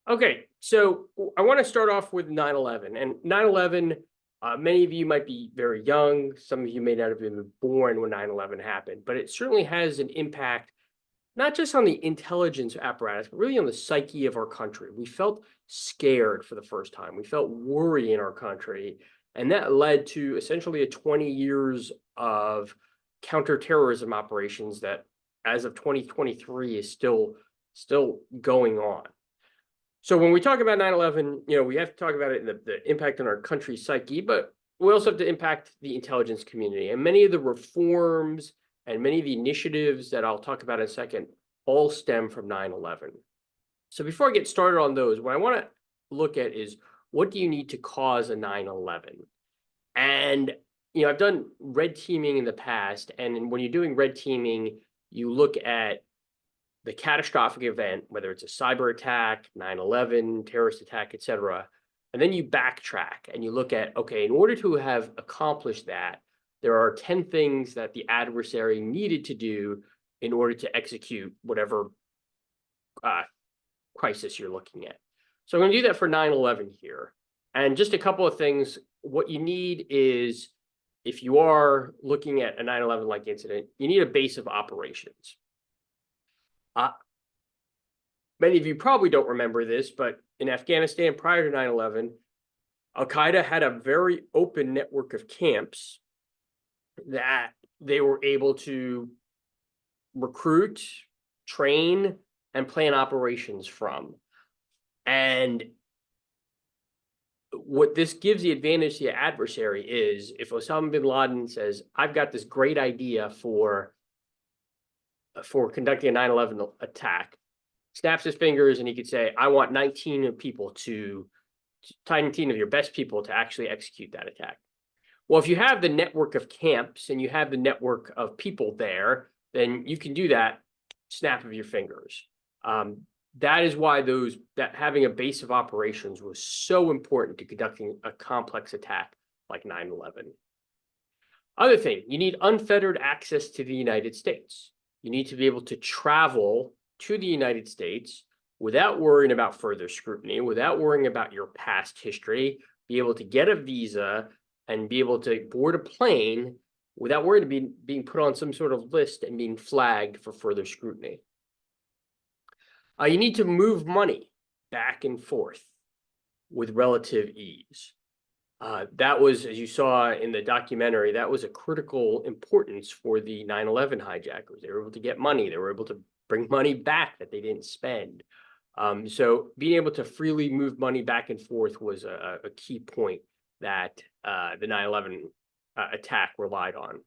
Okay, so I want to start off with 9/11. And 9/11, many of you might be very young. Some of you may not have been born when 9/11 happened, but it certainly has an impact, not just on the intelligence apparatus, but really on the psyche of our country. We felt scared for the first time. We felt worry in our country. And that led to essentially a 20 years of counterterrorism operations that, as of 2023, is still going on. So when we talk about 9/11, we have to talk about it in the impact on our country's psyche, but we also have to impact the intelligence community. And many of the reforms and many of the initiatives that I'll talk about in a second all stem from 9/11. So before I get started on those, what I want to look at is, what do you need to cause a 9/11? And I've done red teaming in the past, and when you're doing red teaming, you look at the catastrophic event, whether it's a cyber attack, 9/11, terrorist attack, etc. And then you backtrack and you look at, okay, in order to have accomplished that, there are 10 things that the adversary needed to do in order to execute whatever crisis you're looking at. So I'm going to do that for 9/11 here. And just a couple of things. What you need is, if you are looking at a 9/11-like incident, you need a base of operations. Many of you probably don't remember this, but in Afghanistan prior to 9/11, Al-Qaeda had a very open network of camps that they were able to recruit, train, and plan operations from. And what this gives the advantage to the adversary is, if Osama bin Laden says, I've got this great idea for conducting a 9/11 attack, snaps his fingers and he could say, I want 19 of your best people to actually execute that attack. Well, if you have the network of camps and you have the network of people there, then you can do that snap of your fingers. That is why that having a base of operations was so important to conducting a complex attack like 9/11. Other thing, you need unfettered access to the United States. You need to be able to travel to the United States without worrying about further scrutiny, without worrying about your past history, be able to get a visa and be able to board a plane without worrying about being put on some sort of list and being flagged for further scrutiny. You need to move money back and forth with relative ease. That was, as you saw in the documentary, that was a critical importance for the 9/11 hijackers. They were able to get money. They were able to bring money back that they didn't spend. So being able to freely move money back and forth was a key point that the 9/11 attack relied on.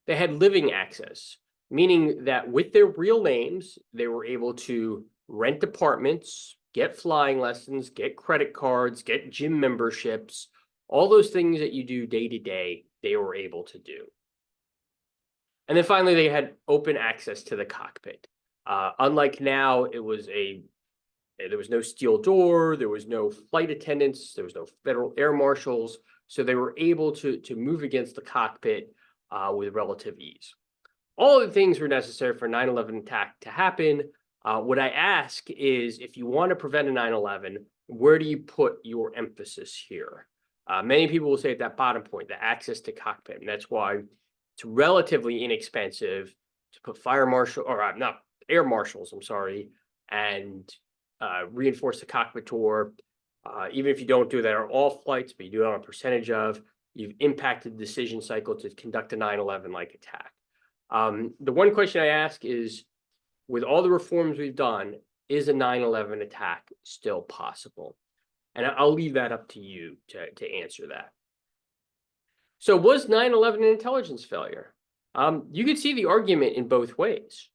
They had living access, meaning that with their real names, they were able to rent apartments, get flying lessons, get credit cards, get gym memberships, all those things that you do day to day, they were able to do. And then finally, they had open access to the cockpit. Unlike now, there was no steel door, there was no flight attendants, there was no federal air marshals, so they were able to move against the cockpit with relative ease. All of the things were necessary for a 9/11 attack to happen. What I ask is, if you want to prevent a 9/11, where do you put your emphasis here? Many people will say at that bottom point, the access to cockpit, and that's why it's relatively inexpensive to put air marshals, I'm sorry, and reinforce the cockpit door. Even if you don't do that on all flights, but you do it on a percentage of, you've impacted the decision cycle to conduct a 9/11-like attack. The one question I ask is, with all the reforms we've done, is a 9/11 attack still possible? And I'll leave that up to you to answer that. So was 9/11 an intelligence failure? You could see the argument in both ways.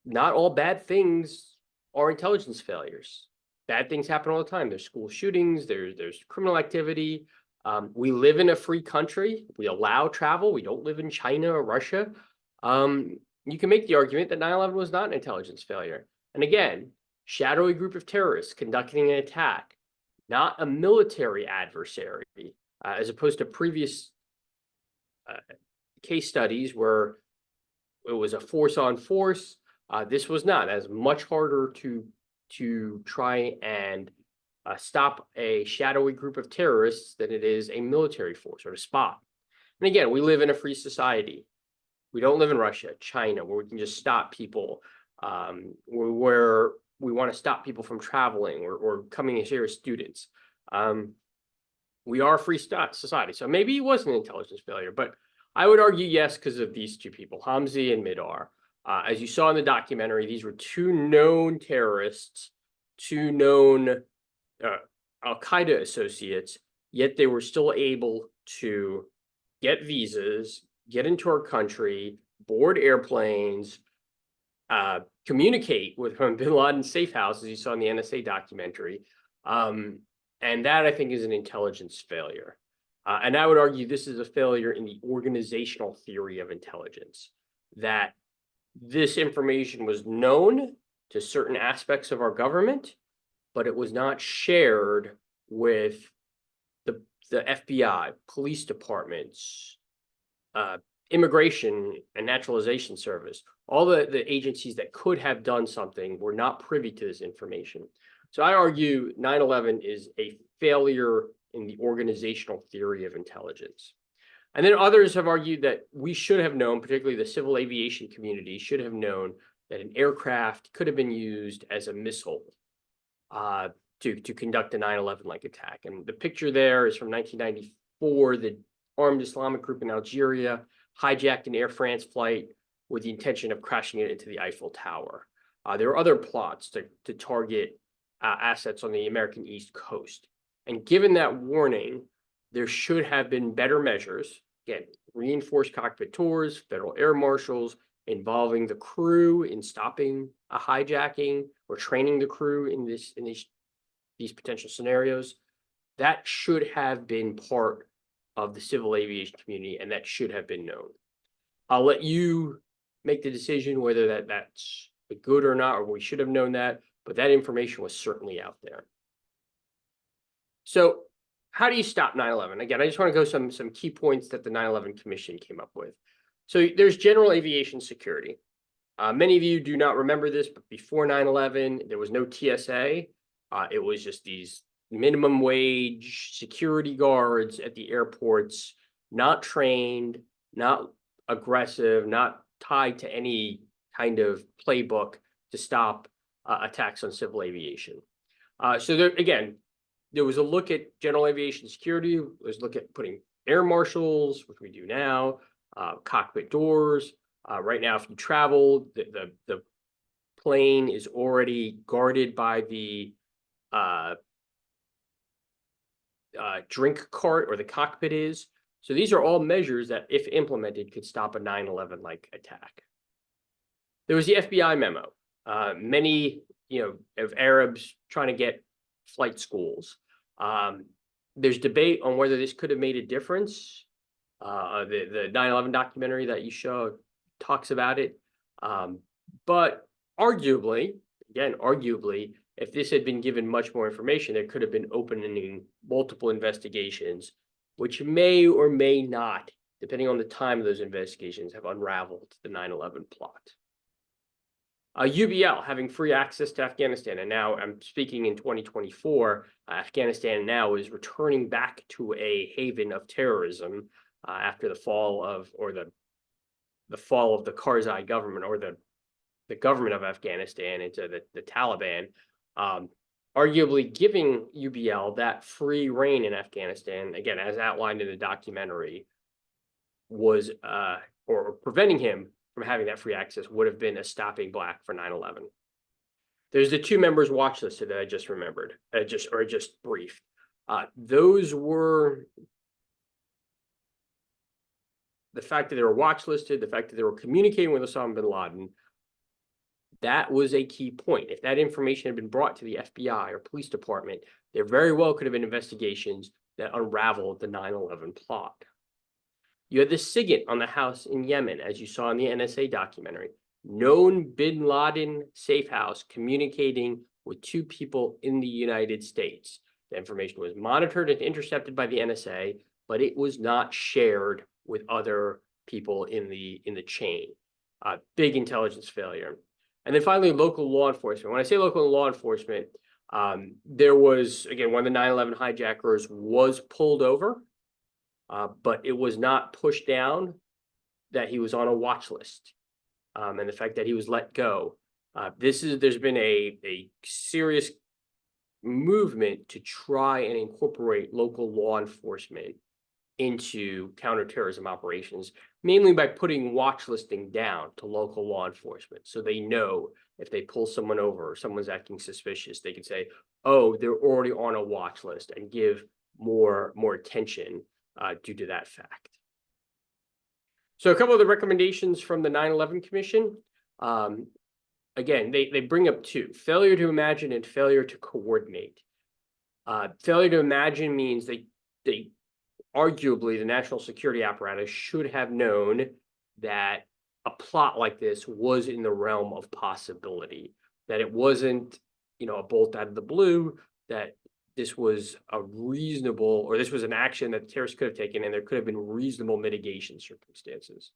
Not all bad things are intelligence failures. Bad things happen all the time. There's school shootings, there's criminal activity. We live in a free country. We allow travel. We don't live in China or Russia. You can make the argument that 9/11 was not an intelligence failure. And again, shadowy group of terrorists conducting an attack, not a military adversary, as opposed to previous case studies where it was a force on force. This was not as much harder to try and stop a shadowy group of terrorists than it is a military force or to spot. And again, we live in a free society. We don't live in Russia, China, where we can just stop people, where we want to stop people from traveling or coming here as students. We are a free society, so maybe it was an intelligence failure, but I would argue yes, because of these two people, Hamzi and Midar. As you saw in the documentary, these were two known terrorists, two known Al-Qaeda associates, yet they were still able to get visas, get into our country, board airplanes, communicate with from bin Laden's safe house, as you saw in the NSA documentary. And that, I think, is an intelligence failure. And I would argue this is a failure in the organizational theory of intelligence, that this information was known to certain aspects of our government, but it was not shared with the FBI, police departments, immigration and naturalization service. All the agencies that could have done something were not privy to this information. So I argue 9/11 is a failure in the organizational theory of intelligence. And then others have argued that we should have known, particularly the civil aviation community, should have known that an aircraft could have been used as a missile to conduct a 9/11-like attack. And the picture there is from 1994. The armed Islamic group in Algeria hijacked an Air France flight with the intention of crashing it into the Eiffel Tower. There were other plots to target assets on the American East Coast. And given that warning, there should have been better measures. Again, reinforced cockpit tours, federal air marshals involving the crew in stopping a hijacking or training the crew in these potential scenarios. That should have been part of the civil aviation community, and that should have been known. I'll let you make the decision whether that's good or not, or we should have known that, but that information was certainly out there. So how do you stop 9/11? Again, I just want to go some key points that the 9/11 Commission came up with. So there's general aviation security. Many of you do not remember this, but before 9/11, there was no TSA. It was just these minimum wage security guards at the airports, not trained, not aggressive, not tied to any kind of playbook to stop attacks on civil aviation. So there was a look at general aviation security. There was a look at putting air marshals, which we do now, cockpit doors. Right now, if you travel, the plane is already guarded by the drink cart, or the cockpit is. So these are all measures that, if implemented, could stop a 9/11-like attack. There was the FBI memo. Many, of Arabs trying to get flight schools. There's debate on whether this could have made a difference. The 9/11 documentary that you showed talks about it. But arguably, if this had been given much more information, there could have been opening multiple investigations, which may or may not, depending on the time of those investigations, have unraveled the 9/11 plot. UBL having free access to Afghanistan, and now I'm speaking in 2024. Afghanistan now is returning back to a haven of terrorism after the fall of, the fall of the Karzai government, or the government of Afghanistan into the Taliban. Arguably giving UBL that free reign in Afghanistan, again, as outlined in the documentary, was or preventing him from having that free access would have been a stopping block for 9/11. There's the 2 members watch listed that I just remembered, just briefed. Those were the fact that they were watch listed, the fact that they were communicating with Osama bin Laden. That was a key point. If that information had been brought to the FBI or police department, there very well could have been investigations that unraveled the 9/11 plot. You had the SIGINT on the house in Yemen, as you saw in the NSA documentary. Known bin Laden safe house communicating with 2 people in the United States. The information was monitored and intercepted by the NSA, but it was not shared with other people in the chain. Big intelligence failure. And then finally, local law enforcement. When I say local law enforcement, there was, again, one of the 9/11 hijackers was pulled over, but it was not pushed down that he was on a watch list, and the fact that he was let go. There's been a serious movement to try and incorporate local law enforcement into counterterrorism operations, mainly by putting watch listing down to local law enforcement. So they know if they pull someone over or someone's acting suspicious, they can say, oh, they're already on a watch list, and give more attention due to that fact. So a couple of the recommendations from the 9/11 Commission, again, they bring up two: failure to imagine and failure to coordinate. Failure to imagine means they arguably the national security apparatus should have known that a plot like this was in the realm of possibility, that it wasn't, a bolt out of the blue, that this was a reasonable, or this was an action that the terrorists could have taken, and there could have been reasonable mitigation circumstances.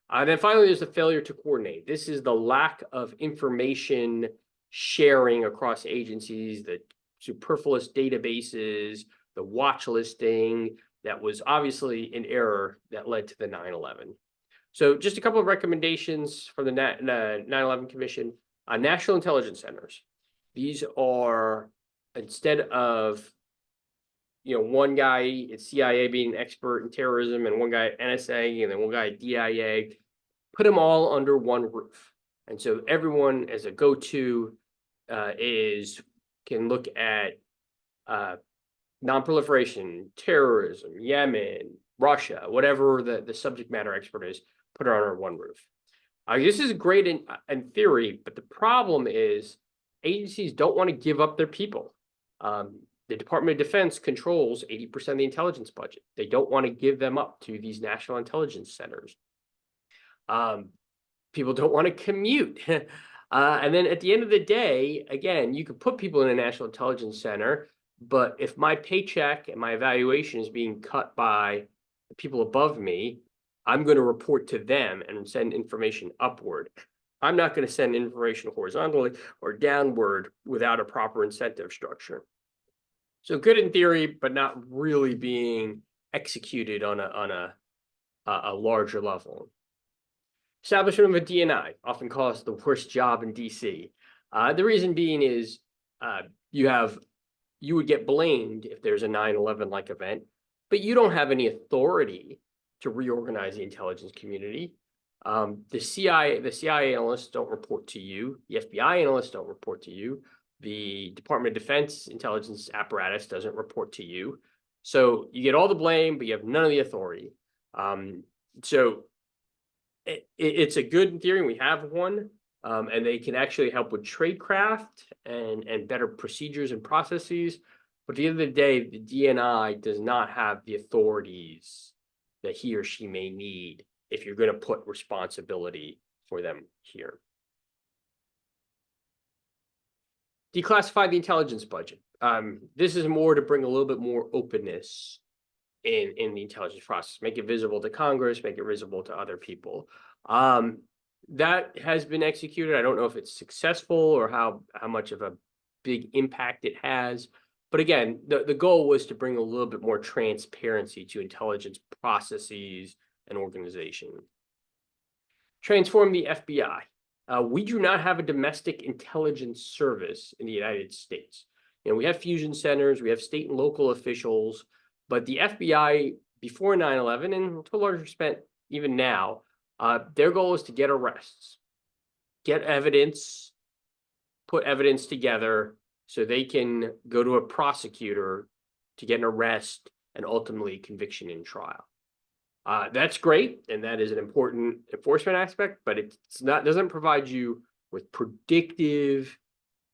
And then finally, there's the failure to coordinate. This is the lack of information sharing across agencies, the superfluous databases, the watch listing, that was obviously an error that led to the 9/11. So just a couple of recommendations from the 9/11 Commission. National intelligence centers. These are, instead of one guy at CIA being an expert in terrorism, and one guy at NSA, and then one guy at DIA, put them all under one roof. And so everyone as a go-to can look at non-proliferation, terrorism, Yemen, Russia, whatever the subject matter expert is, put it under one roof. This is great in theory, but the problem is agencies don't want to give up their people. The Department of Defense controls 80% of the intelligence budget. They don't want to give them up to these national intelligence centers. People don't want to commute. And then at the end of the day, again, you could put people in a national intelligence center, but if my paycheck and my evaluation is being cut by the people above me, I'm going to report to them and send information upward. I'm not going to send information horizontally or downward without a proper incentive structure. So good in theory, but not really being executed on a larger level. Establishment of a DNI, often called the worst job in DC. The reason being is you would get blamed if there's a 9/11 like event, but you don't have any authority to reorganize the intelligence community. The CIA analysts don't report to you. The FBI analysts don't report to you. The Department of Defense intelligence apparatus doesn't report to you. So you get all the blame, but you have none of the authority. So it's a good theory. We have one, and they can actually help with tradecraft and better procedures and processes. But at the end of the day, the DNI does not have the authorities that he or she may need if you're going to put responsibility for them here. Declassify the intelligence budget. This is more to bring a little bit more openness in the intelligence process, make it visible to Congress, make it visible to other people. That has been executed. I don't know if it's successful or how much of a big impact it has. But again, the goal was to bring a little bit more transparency to intelligence processes and organization. Transform the FBI. We do not have a domestic intelligence service in the United States. We have fusion centers, we have state and local officials, but the FBI before 9/11, and to a large extent even now, their goal is to get arrests, get evidence, put evidence together so they can go to a prosecutor to get an arrest and ultimately conviction and trial. That's great, and that is an important enforcement aspect, but doesn't provide you with predictive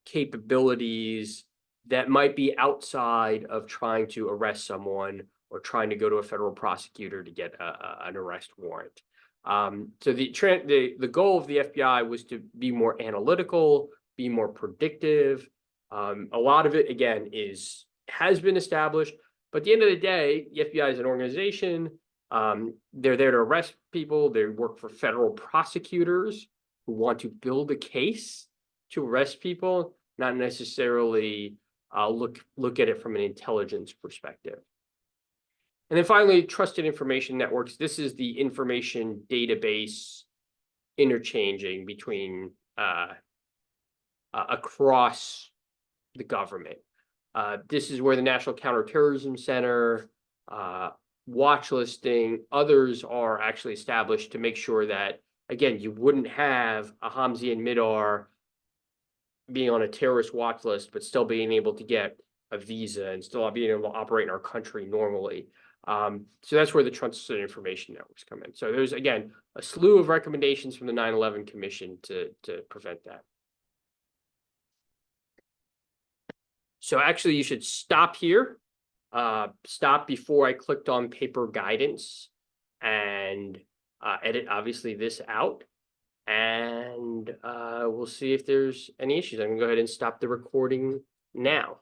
capabilities that might be outside of trying to arrest someone or trying to go to a federal prosecutor to get an arrest warrant. So the goal of the FBI was to be more analytical, be more predictive. A lot of it, again, has been established, but at the end of the day, the FBI is an organization. They're there to arrest people. They work for federal prosecutors who want to build a case to arrest people, not necessarily look at it from an intelligence perspective. And then finally, trusted information networks. This is the information database interchanging between across the government. This is where the National Counterterrorism Center, watch listing, others are actually established to make sure that, again, you wouldn't have a Hamzi and Midar being on a terrorist watch list, but still being able to get a visa and still being able to operate in our country normally. So that's where the trusted information networks come in. So there's, again, a slew of recommendations from the 9/11 Commission to prevent that. So actually, you should stop here. Stop before I clicked on paper guidance and edit, obviously, this out. And we'll see if there's any issues. I'm gonna go ahead and stop the recording now.